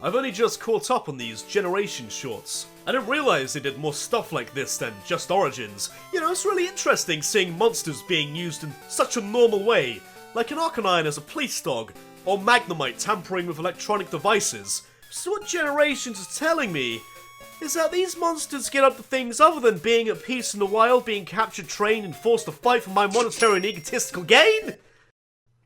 I've only just caught up on these generation shorts. I didn't realise they did more stuff like this than just Origins. You know, it's really interesting seeing monsters being used in such a normal way, like an Arcanine as a police dog, or Magnemite tampering with electronic devices. So what Generations is telling me is that these monsters get up to things other than being at peace in the wild, being captured, trained, and forced to fight for my monetary and egotistical gain?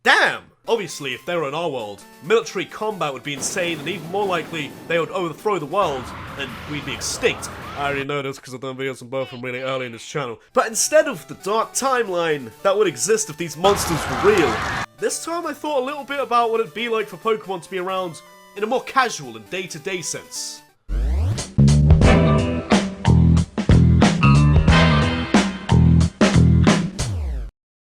Damn! Obviously, if they were in our world, military combat would be insane, and even more likely, they would overthrow the world, and we'd be extinct. I already know this because I've done videos on both of them really early in this channel. But instead of the dark timeline that would exist if these monsters were real, this time I thought a little bit about what it'd be like for Pokemon to be around in a more casual and day-to-day sense.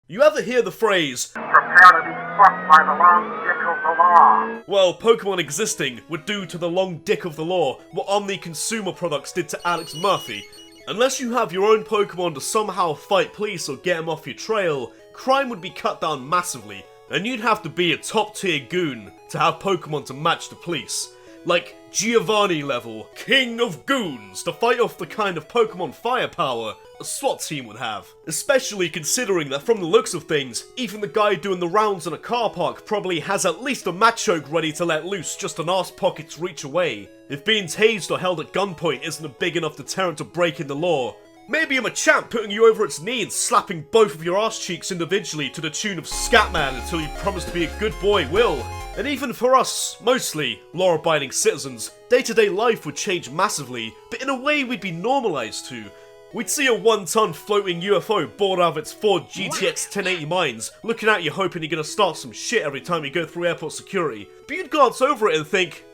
You ever hear the phrase, "Prepare to be fucked by the long dick of the law"? Well, Pokemon existing would do to the long dick of the law what Omni Consumer Products did to Alex Murphy. Unless you have your own Pokemon to somehow fight police or get them off your trail, crime would be cut down massively, and you'd have to be a top tier goon to have Pokemon to match the police. Like Giovanni level, King of Goons, to fight off the kind of Pokemon firepower a SWAT team would have. Especially considering that from the looks of things, even the guy doing the rounds in a car park probably has at least a Machoke ready to let loose just an arse pocket's reach away. If being tased or held at gunpoint isn't a big enough deterrent to breaking the law, maybe I'm a champ putting you over its knee and slapping both of your arse cheeks individually to the tune of Scatman until you promise to be a good boy will. And even for us, mostly law-abiding citizens, day-to-day life would change massively, but in a way we'd be normalised to. We'd see a 1-ton floating UFO bored out of its 4 GTX 1080 mines, looking at you hoping you're gonna start some shit every time you go through airport security. But you'd glance over it and think,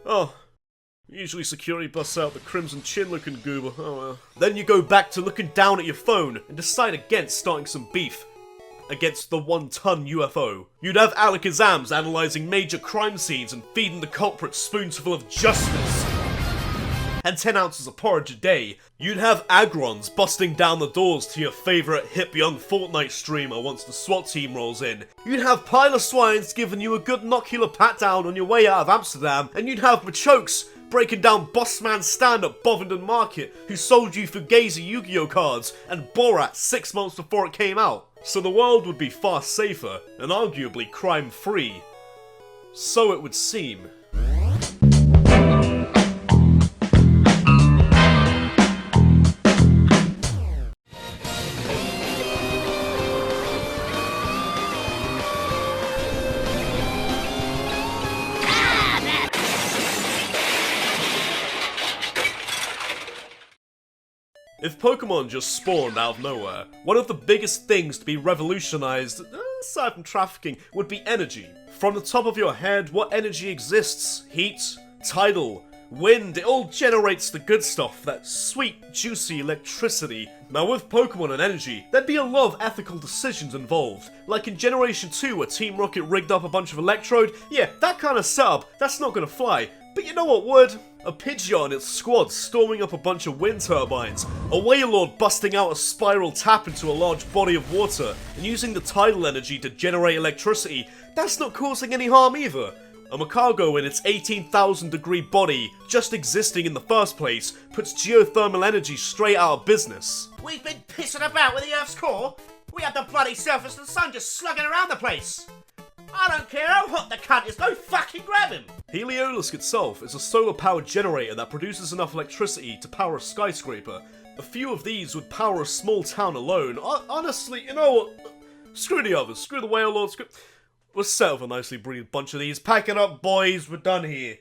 oh, usually security busts out the crimson chin looking goober, oh well. Then you go back to looking down at your phone and decide against starting some beef against the 1-ton UFO. You'd have Alakazams analysing major crime scenes and feeding the culprits spoonsful of justice and 10 ounces of porridge a day. You'd have Agrons busting down the doors to your favourite hip young Fortnite streamer once the SWAT team rolls in. You'd have Piloswines giving you a good nocular pat down on your way out of Amsterdam, and you'd have Machokes breaking down Bossman's stand at Bovingdon Market, who sold you Fugazi Yu-Gi-Oh cards, and Borat 6 months before it came out. So the world would be far safer, and arguably crime-free. So it would seem. If Pokemon just spawned out of nowhere, one of the biggest things to be revolutionized, aside from trafficking, would be energy. From the top of your head, what energy exists? Heat, tidal, wind, it all generates the good stuff, that sweet, juicy electricity. Now with Pokemon and energy, there'd be a lot of ethical decisions involved. Like in Generation 2 where Team Rocket rigged up a bunch of Electrode, yeah, that kind of setup, that's not gonna fly. But you know what would? A Pidgeot and its squad storming up a bunch of wind turbines, a Wailord busting out a spiral tap into a large body of water, and using the tidal energy to generate electricity, that's not causing any harm either. A Macago in its 18,000 degree body, just existing in the first place, puts geothermal energy straight out of business. We've been pissing about with the Earth's core. We have the bloody surface of the sun just slugging around the place. I don't care how hot the cunt is, go fucking grab him! Heliolisk itself is a solar-powered generator that produces enough electricity to power a skyscraper. A few of these would power a small town alone. Honestly, you know what? Screw the others, screw the Wailord, we'll set up a nicely breeded bunch of these. Pack it up, boys, we're done here.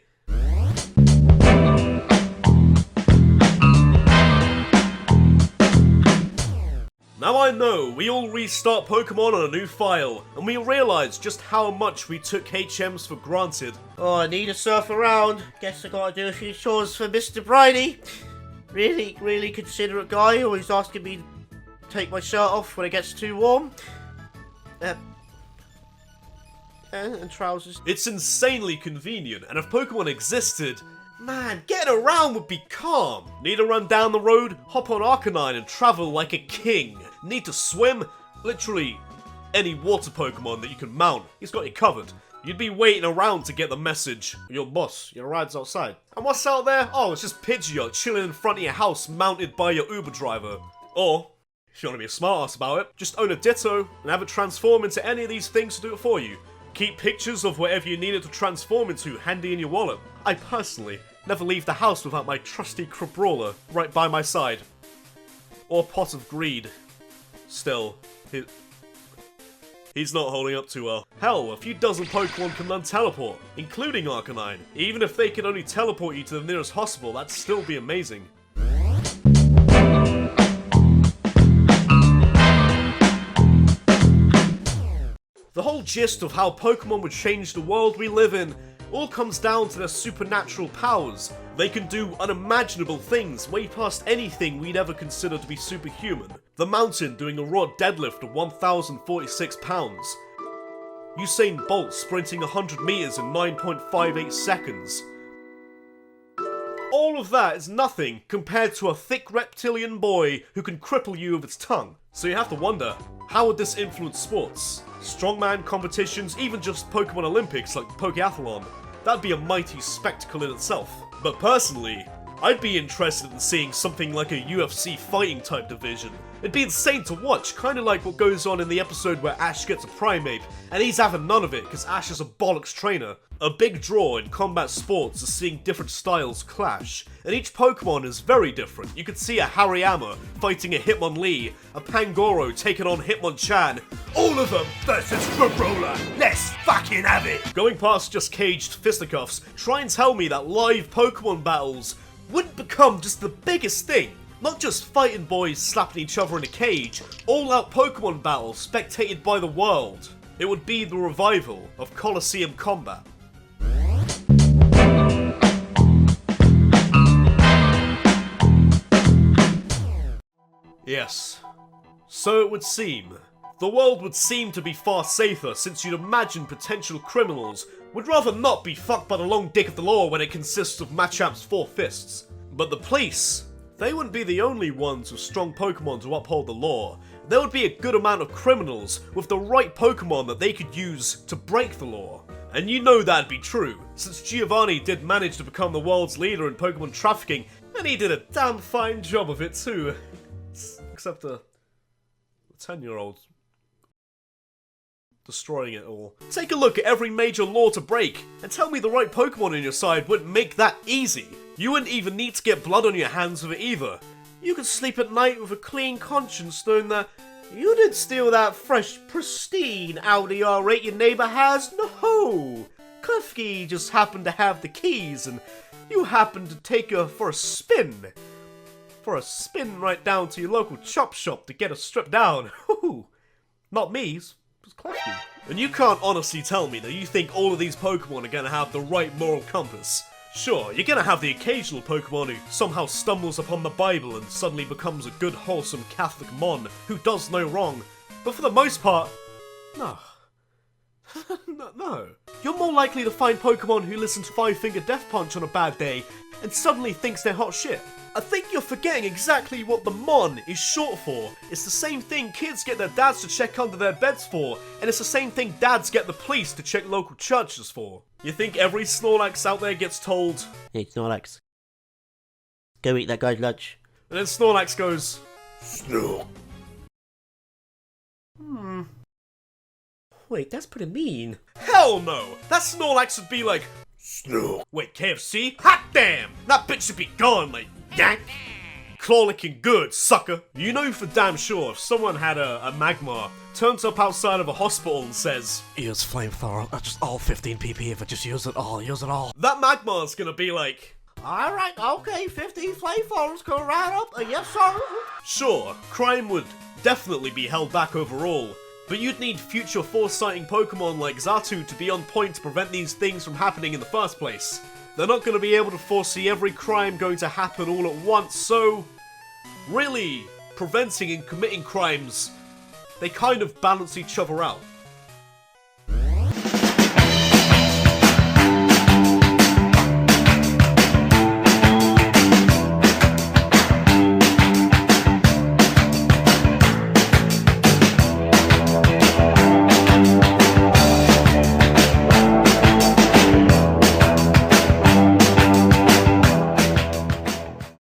Now I know, we all restart Pokemon on a new file, and we realise just how much we took HMs for granted. Oh, I need to surf around. Guess I gotta do a few chores for Mr. Bridie. Really considerate guy, always asking me to take my shirt off when it gets too warm. And trousers. It's insanely convenient, and if Pokemon existed, man, getting around would be calm. Need to run down the road? Hop on Arcanine and travel like a king. Need to swim? Literally any water Pokemon that you can mount, he's got you covered. You'd be waiting around to get the message. Your boss, your ride's outside. And what's out there? Oh, it's just Pidgeot chilling in front of your house mounted by your Uber driver. Or, if you want to be a smartass about it, just own a Ditto and have it transform into any of these things to do it for you. Keep pictures of whatever you need it to transform into handy in your wallet. I personally never leave the house without my trusty Crabrawler right by my side. Or Pot of Greed. Still, he's not holding up too well. Hell, a few dozen Pokemon can learn Teleport, including Arcanine. Even if they could only teleport you to the nearest hospital, that'd still be amazing. The whole gist of how Pokemon would change the world we live in all comes down to their supernatural powers. They can do unimaginable things way past anything we'd ever consider to be superhuman. The Mountain doing a raw deadlift of 1,046 pounds. Usain Bolt sprinting 100 meters in 9.58 seconds. All of that is nothing compared to a thick reptilian boy who can cripple you with its tongue. So you have to wonder, how would this influence sports? Strongman competitions, even just Pokemon Olympics like Pokeathlon. That'd be a mighty spectacle in itself. But personally, I'd be interested in seeing something like a UFC fighting type division. It'd be insane to watch, kinda like what goes on in the episode where Ash gets a Primeape, and he's having none of it because Ash is a bollocks trainer. A big draw in combat sports is seeing different styles clash, and each Pokemon is very different. You could see a Hariyama fighting a Hitmonlee, a Pangoro taking on Hitmonchan, all of them versus Crabrawler. Let's fucking have it! Going past just caged fisticuffs, try and tell me that live Pokemon battles wouldn't become just the biggest thing. Not just fighting boys slapping each other in a cage, all-out Pokemon battles spectated by the world. It would be the revival of Colosseum combat. Yes, so it would seem. The world would seem to be far safer since you'd imagine potential criminals would rather not be fucked by the long dick of the law when it consists of Machamp's 4 fists. But the police, they wouldn't be the only ones with strong Pokemon to uphold the law. There would be a good amount of criminals with the right Pokemon that they could use to break the law. And you know that'd be true, since Giovanni did manage to become the world's leader in Pokemon trafficking, and he did a damn fine job of it too. Except the 10-year-old destroying it all. Take a look at every major law to break, and tell me the right Pokemon on your side wouldn't make that easy. You wouldn't even need to get blood on your hands with it either. You could sleep at night with a clean conscience knowing that you didn't steal that fresh, pristine Audi R8 your neighbour has. No! Klefki just happened to have the keys and you happened to take her for a spin. For a spin right down to your local chop shop to get her stripped down. Not me, it was Klefki. And you can't honestly tell me that you think all of these Pokemon are gonna have the right moral compass. Sure, you're gonna have the occasional Pokemon who somehow stumbles upon the Bible and suddenly becomes a good, wholesome Catholic mon who does no wrong, but for the most part, no. No. You're more likely to find Pokemon who listen to Five Finger Death Punch on a bad day and suddenly thinks they're hot shit. I think you're forgetting exactly what the Mon is short for. It's the same thing kids get their dads to check under their beds for, and it's the same thing dads get the police to check local churches for. You think every Snorlax out there gets told, "Hey Snorlax, go eat that guy's lunch." And then Snorlax goes, "Snore." Wait, that's pretty mean. Hell no! That Snorlax would be like, "Snore." Wait, KFC? Hot damn! That bitch should be gone, like, yank! Claw licking good, sucker! You know for damn sure if someone had a Magmar, turns up outside of a hospital and says, "Use flamethrower, just all 15 pp if I just use it all, that Magmar's gonna be like, "Alright, okay, 15 flamethrowers go right up, yes sir." Sure, crime would definitely be held back overall, but you'd need future foresighting Pokemon like Xatu to be on point to prevent these things from happening in the first place. They're not going to be able to foresee every crime going to happen all at once, so really, preventing and committing crimes, they kind of balance each other out.